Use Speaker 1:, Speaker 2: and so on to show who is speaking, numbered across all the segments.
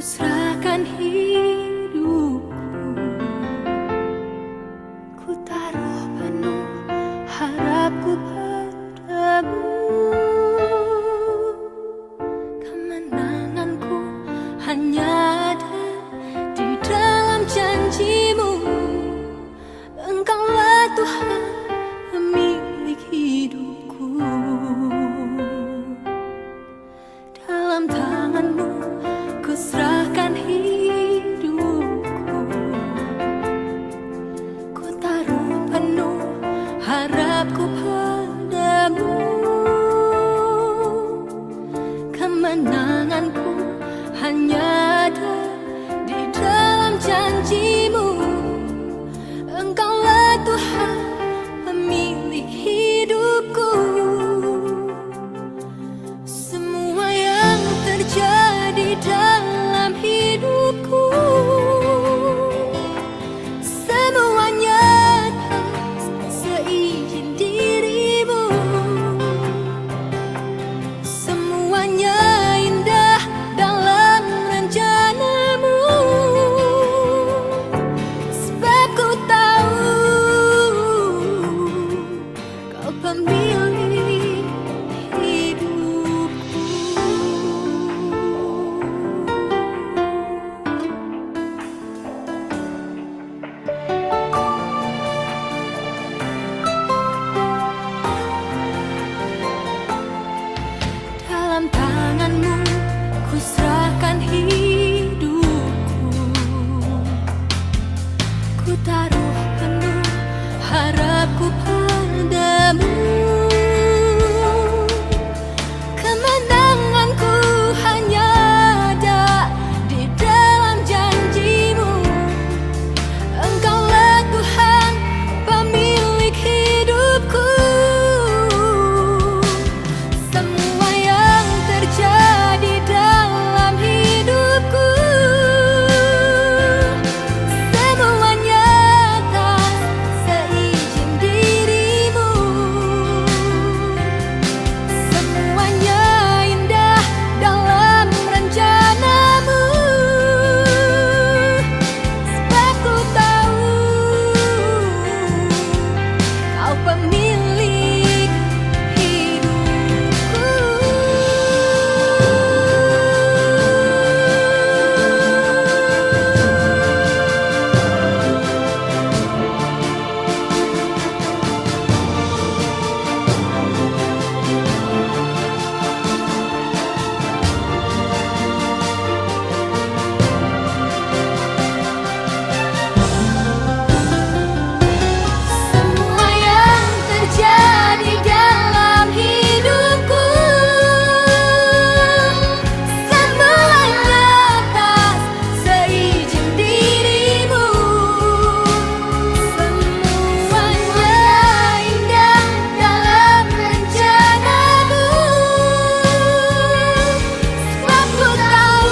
Speaker 1: serahkan hidupku, ku taruh penuh harapku padamu. Kemenanganku hanya ada di dalam janjimu. Engkaulah Tuhan pemilik hidupku. Dalam tanganmu ku serahkan hidupku, ku taruh penuh harapku padamu. Kemenanganku hanya ada di dalam janjimu. Engkaulah Tuhan pemilik hidupku. Semua yang terjadi dalam hidupku, semuanya atas seizin dirimu. Semuanya indah dalam rencanamu, sebab ku tahu kau pemilik hidupku. Dalam tanganmu ku serahkan hidupku, ku taruh penuh harapku padamu. Kemenanganku hanya ada di dalam janjimu. Engkaulah Tuhan pemilik hidupku. Semua yang terjadi dalam hidupku, semuanya atas seizin dirimu. Semuanya indah dalam rencanamu, sebab ku tahu kau pemilik hidupku. Semua yang terjadi dalam hidupku, semuanya atas seizin dirimu. Semuanya indah dalam rencanamu, sebab ku tahu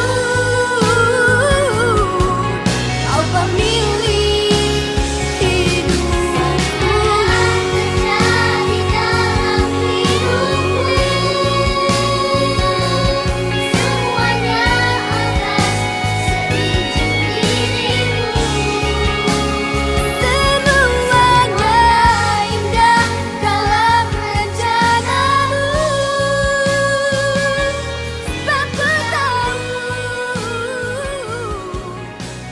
Speaker 1: kau pemilik hidupku. Terjadi dalam hidupku, semuanya atas seizin dirimu. Semuanya indah dalam rencanamu, sebab ku tahu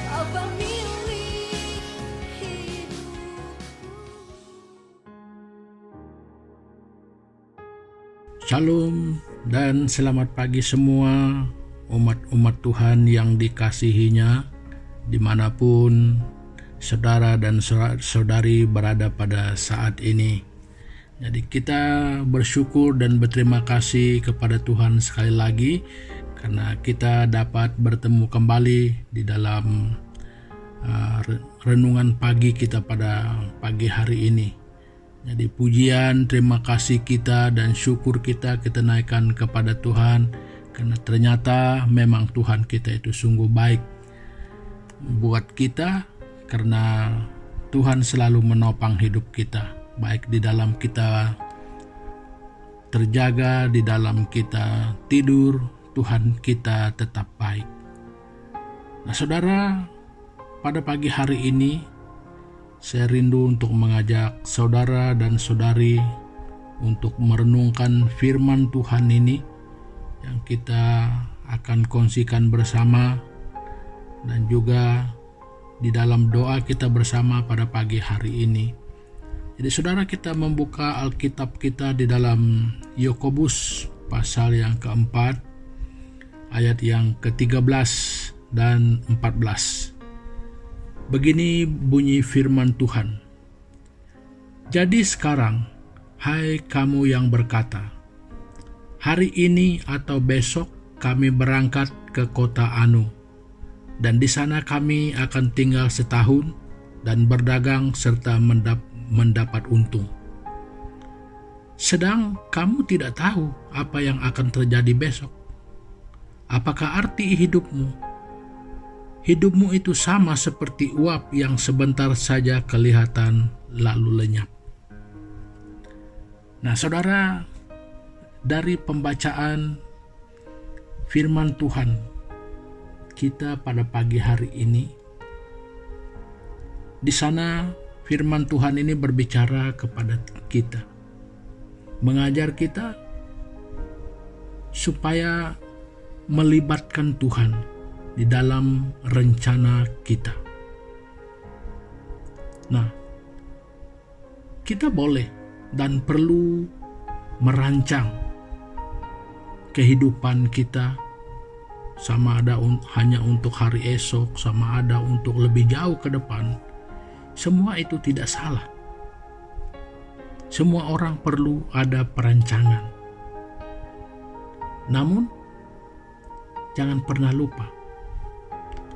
Speaker 1: kau pemilik hidupku.
Speaker 2: Shalom dan selamat pagi semua umat-umat Tuhan yang dikasihinya, dimanapun saudara dan saudari berada pada saat ini. Jadi kita bersyukur dan berterima kasih kepada Tuhan sekali lagi karena kita dapat bertemu kembali di dalam renungan pagi kita pada pagi hari ini. Jadi pujian, terima kasih kita dan syukur kita naikkan kepada Tuhan karena ternyata memang Tuhan kita itu sungguh baik buat kita, karena Tuhan selalu menopang hidup kita, baik di dalam kita terjaga, di dalam kita tidur, Tuhan kita tetap baik. Nah, saudara, pada pagi hari ini saya rindu untuk mengajak saudara dan saudari untuk merenungkan firman Tuhan ini yang kita akan kongsikan bersama, dan juga di dalam doa kita bersama pada pagi hari ini. Jadi saudara, kita membuka Alkitab kita di dalam Yakobus pasal yang keempat, ayat yang ke-13 dan 14. Begini bunyi firman Tuhan. Jadi sekarang, hai kamu yang berkata, hari ini atau besok kami berangkat ke kota Anu, dan di sana kami akan tinggal setahun dan berdagang serta mendapat untung. Sedang kamu tidak tahu apa yang akan terjadi besok. Apakah arti hidupmu? Hidupmu itu sama seperti uap yang sebentar saja kelihatan lalu lenyap. Nah, saudara, dari pembacaan firman Tuhan kita pada pagi hari ini, di sana firman Tuhan ini berbicara kepada kita, mengajar kita supaya melibatkan Tuhan di dalam rencana kita. Nah, kita boleh dan perlu merancang kehidupan kita, sama ada hanya untuk hari esok, sama ada untuk lebih jauh ke depan. Semua itu tidak salah. Semua orang perlu ada perancangan. Namun, jangan pernah lupa,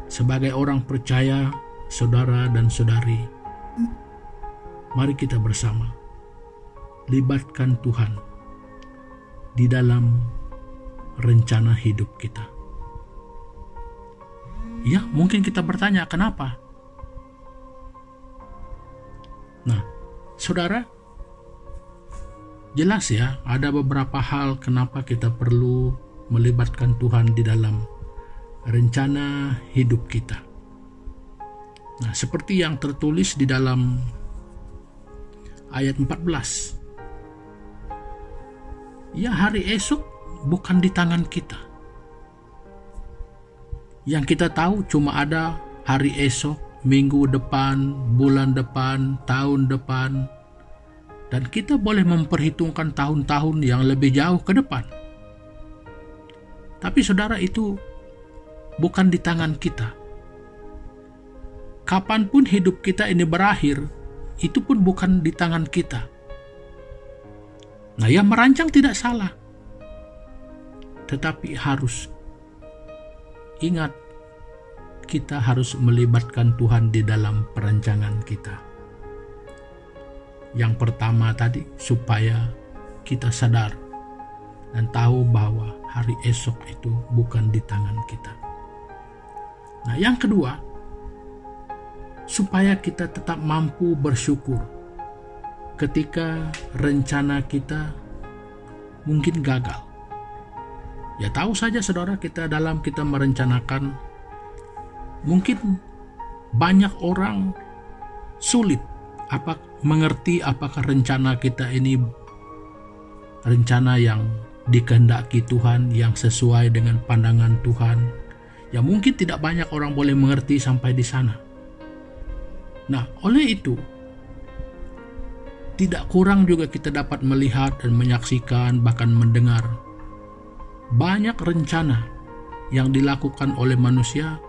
Speaker 2: sebagai orang percaya, saudara dan saudari, mari kita bersama libatkan Tuhan di dalam rencana hidup kita. Ya, mungkin kita bertanya, kenapa? Nah, saudara, jelas ya, ada beberapa hal kenapa kita perlu melibatkan Tuhan di dalam rencana hidup kita. Nah, seperti yang tertulis di dalam ayat 14. Ya, hari esok bukan di tangan kita. Yang kita tahu cuma ada hari esok, minggu depan, bulan depan, tahun depan, dan kita boleh memperhitungkan tahun-tahun yang lebih jauh ke depan. Tapi saudara, itu bukan di tangan kita. Kapanpun hidup kita ini berakhir, itu pun bukan di tangan kita. Nah, yang merancang tidak salah, tetapi harus ingat, kita harus melibatkan Tuhan di dalam perancangan kita. Yang pertama tadi, supaya kita sadar dan tahu bahwa hari esok itu bukan di tangan kita. Nah, yang kedua, supaya kita tetap mampu bersyukur ketika rencana kita mungkin gagal. Ya, tahu saja saudara, kita merencanakan, mungkin banyak orang sulit mengerti apakah rencana kita ini rencana yang dikehendaki Tuhan, yang sesuai dengan pandangan Tuhan. Ya, mungkin tidak banyak orang boleh mengerti sampai di sana. Nah, oleh itu, tidak kurang juga kita dapat melihat dan menyaksikan, bahkan mendengar banyak rencana yang dilakukan oleh manusia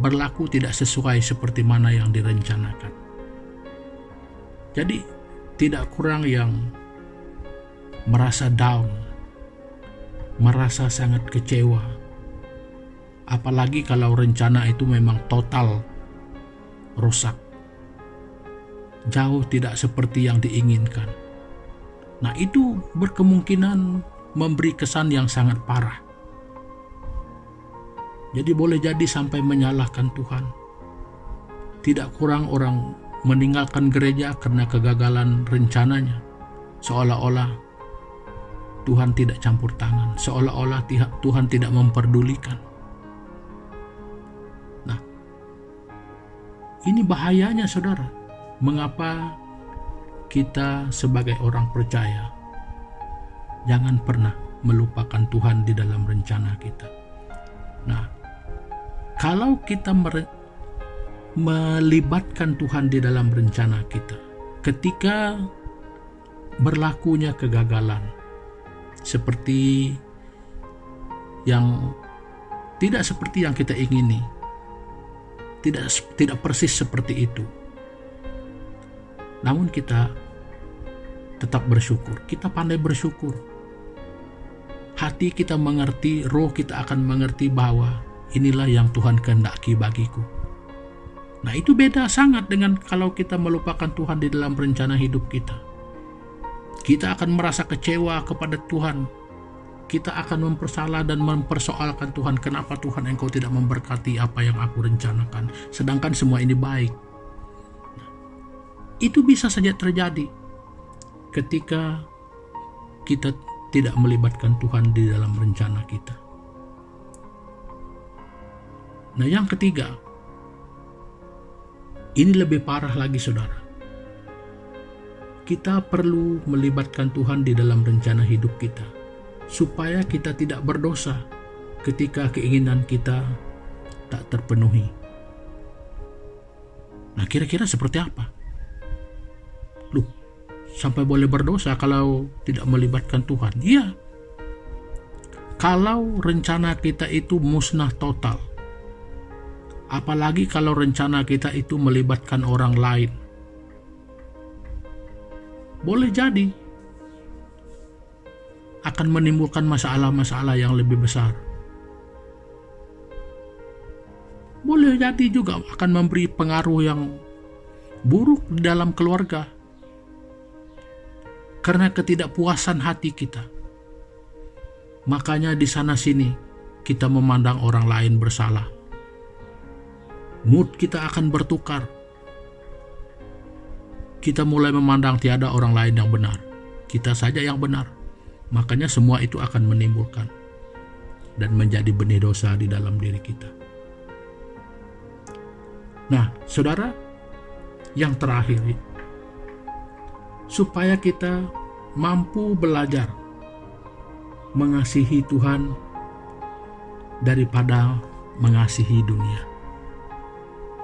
Speaker 2: berlaku tidak sesuai seperti mana yang direncanakan. Jadi, tidak kurang yang merasa down, merasa sangat kecewa. Apalagi kalau rencana itu memang total rusak, jauh tidak seperti yang diinginkan. Nah, itu berkemungkinan memberi kesan yang sangat parah. Jadi boleh jadi sampai menyalahkan Tuhan. Tidak kurang orang meninggalkan gereja karena kegagalan rencananya. Seolah-olah Tuhan tidak campur tangan, seolah-olah Tuhan tidak memperdulikan. Nah, Ini bahayanya, saudara. Mengapa kita sebagai orang percaya jangan pernah melupakan Tuhan di dalam rencana kita. Nah, kalau kita melibatkan Tuhan di dalam rencana kita, ketika berlakunya kegagalan seperti yang tidak seperti yang kita ingini, tidak persis seperti itu, namun kita tetap bersyukur. Kita pandai bersyukur. Hati kita mengerti, roh kita akan mengerti bahwa inilah yang Tuhan kehendaki bagiku. Nah, itu beda sangat dengan kalau kita melupakan Tuhan di dalam rencana hidup kita. Kita akan merasa kecewa kepada Tuhan. Kita akan mempersalah dan mempersoalkan Tuhan, kenapa Tuhan Engkau tidak memberkati apa yang aku rencanakan, sedangkan semua ini baik. Nah, itu bisa saja terjadi ketika kita tidak melibatkan Tuhan di dalam rencana kita. Nah, yang ketiga, ini lebih parah lagi, saudara. Kita perlu melibatkan Tuhan di dalam rencana hidup kita, supaya kita tidak berdosa ketika keinginan kita tak terpenuhi. Nah, kira-kira seperti apa? Sampai boleh berdosa kalau tidak melibatkan Tuhan? Iya. Kalau rencana kita itu musnah total, apalagi kalau rencana kita itu melibatkan orang lain, boleh jadi akan menimbulkan masalah-masalah yang lebih besar. Boleh jadi juga akan memberi pengaruh yang buruk di dalam keluarga karena ketidakpuasan hati kita. Makanya di sana sini kita memandang orang lain bersalah. Mood kita akan bertukar. Kita mulai memandang tiada orang lain yang benar, kita saja yang benar. Makanya semua itu akan menimbulkan dan menjadi benih dosa di dalam diri kita. Nah, saudara, yang terakhir, supaya kita mampu belajar mengasihi Tuhan daripada mengasihi dunia.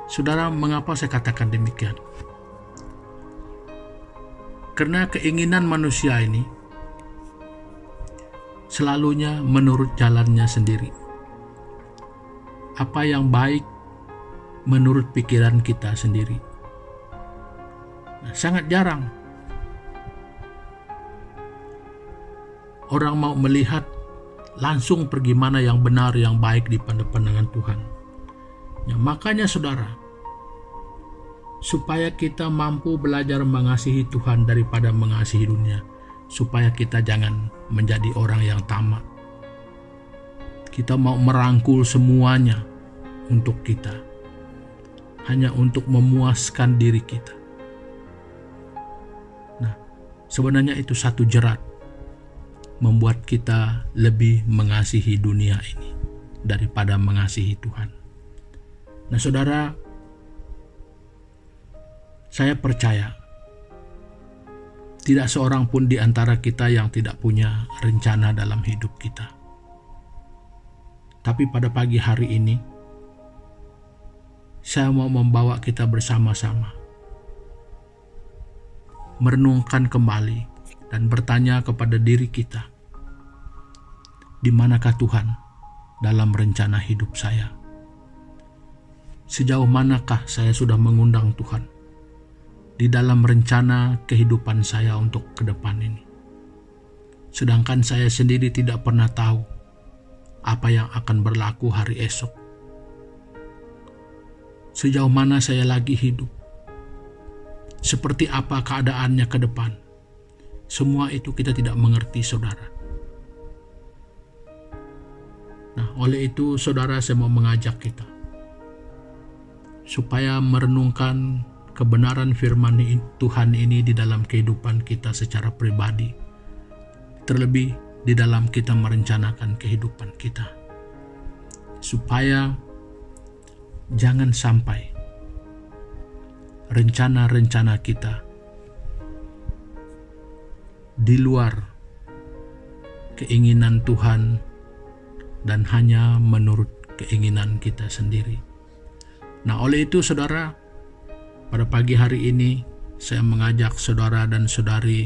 Speaker 2: Saudara, mengapa saya katakan demikian? Karena keinginan manusia ini selalunya menurut jalannya sendiri. Apa yang baik menurut pikiran kita sendiri. Nah, sangat jarang orang mau melihat langsung pergi mana yang benar, yang baik di pandangan Tuhan. Ya, makanya saudara, supaya kita mampu belajar mengasihi Tuhan daripada mengasihi dunia, supaya kita jangan menjadi orang yang tamak. Kita mau merangkul semuanya untuk kita, hanya untuk memuaskan diri kita. Nah, sebenarnya itu satu jerat membuat kita lebih mengasihi dunia ini daripada mengasihi Tuhan. Nah, saudara, saya percaya tidak seorang pun di antara kita yang tidak punya rencana dalam hidup kita. Tapi pada pagi hari ini, saya mau membawa kita bersama-sama merenungkan kembali dan bertanya kepada diri kita, di manakah Tuhan dalam rencana hidup saya? Sejauh manakah saya sudah mengundang Tuhan di dalam rencana kehidupan saya untuk ke depan ini? Sedangkan saya sendiri tidak pernah tahu apa yang akan berlaku hari esok. Sejauh mana saya lagi hidup? Seperti apa keadaannya ke depan? Semua itu kita tidak mengerti, saudara. Nah, oleh itu, saudara, saya mau mengajak kita supaya merenungkan kebenaran firman Tuhan ini di dalam kehidupan kita secara pribadi, terlebih di dalam kita merencanakan kehidupan kita, supaya jangan sampai rencana-rencana kita di luar keinginan Tuhan dan hanya menurut keinginan kita sendiri. Nah, oleh itu saudara, pada pagi hari ini saya mengajak saudara dan saudari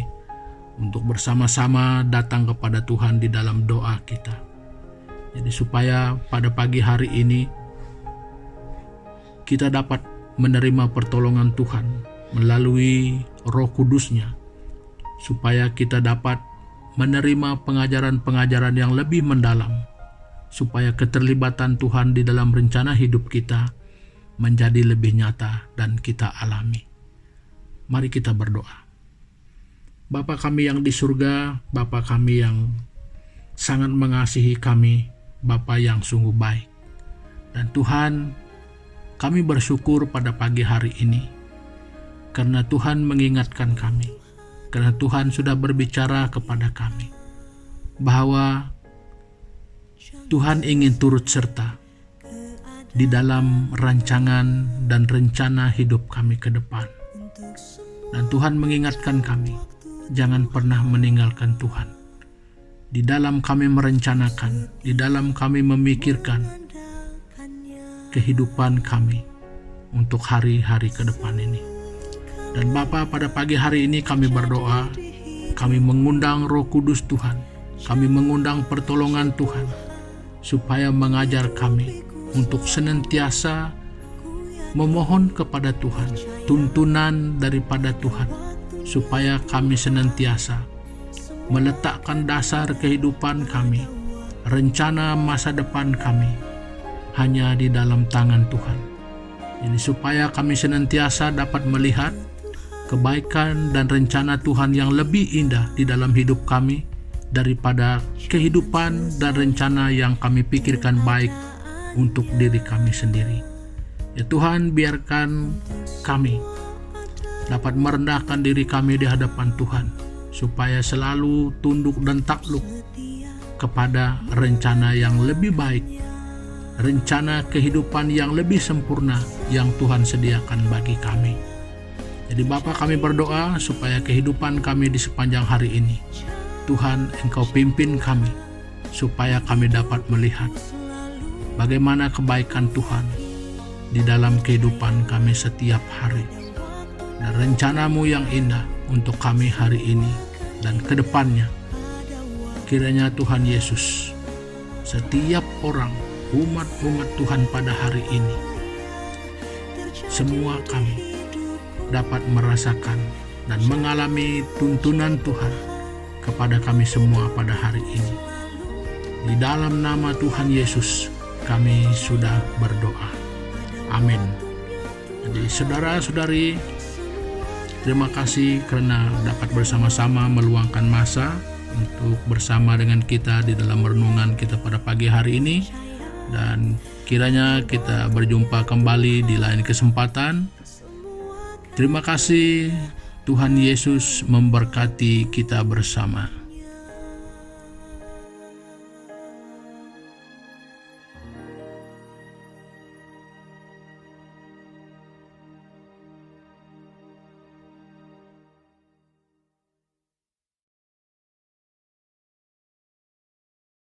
Speaker 2: untuk bersama-sama datang kepada Tuhan di dalam doa kita. Jadi supaya pada pagi hari ini kita dapat menerima pertolongan Tuhan melalui Roh Kudus-Nya, supaya kita dapat menerima pengajaran-pengajaran yang lebih mendalam, supaya keterlibatan Tuhan di dalam rencana hidup kita menjadi lebih nyata dan kita alami. Mari kita berdoa. Bapa kami yang di surga, Bapa kami yang sangat mengasihi kami, Bapa yang sungguh baik. Dan Tuhan, kami bersyukur pada pagi hari ini karena Tuhan mengingatkan kami, karena Tuhan sudah berbicara kepada kami bahwa Tuhan ingin turut serta di dalam rancangan dan rencana hidup kami ke depan. Dan Tuhan mengingatkan kami, jangan pernah meninggalkan Tuhan. Di dalam kami merencanakan, di dalam kami memikirkan kehidupan kami untuk hari-hari ke depan ini. Dan Bapa, pada pagi hari ini kami berdoa, kami mengundang Roh Kudus Tuhan, kami mengundang pertolongan Tuhan, supaya mengajar kami untuk senantiasa memohon kepada Tuhan, tuntunan daripada Tuhan, supaya kami senantiasa meletakkan dasar kehidupan kami, rencana masa depan kami, hanya di dalam tangan Tuhan. Jadi supaya kami senantiasa dapat melihat kebaikan dan rencana Tuhan yang lebih indah di dalam hidup kami daripada kehidupan dan rencana yang kami pikirkan baik untuk diri kami sendiri. Ya Tuhan, biarkan kami dapat merendahkan diri kami di hadapan Tuhan, supaya selalu tunduk dan takluk kepada rencana yang lebih baik, rencana kehidupan yang lebih sempurna yang Tuhan sediakan bagi kami. Jadi Bapa, kami berdoa supaya kehidupan kami di sepanjang hari ini, Tuhan, Engkau pimpin kami, supaya kami dapat melihat bagaimana kebaikan Tuhan di dalam kehidupan kami setiap hari, dan rencana-Mu yang indah untuk kami hari ini dan ke depannya. Kiranya Tuhan Yesus, setiap orang, umat-umat Tuhan pada hari ini, semua kami dapat merasakan dan mengalami tuntunan Tuhan kepada kami semua pada hari ini. Di dalam nama Tuhan Yesus kami sudah berdoa. Amin. Jadi saudara-saudari, terima kasih karena dapat bersama-sama meluangkan masa untuk bersama dengan kita di dalam renungan kita pada pagi hari ini. Dan kiranya kita berjumpa kembali di lain kesempatan. Terima kasih. Tuhan Yesus memberkati kita bersama.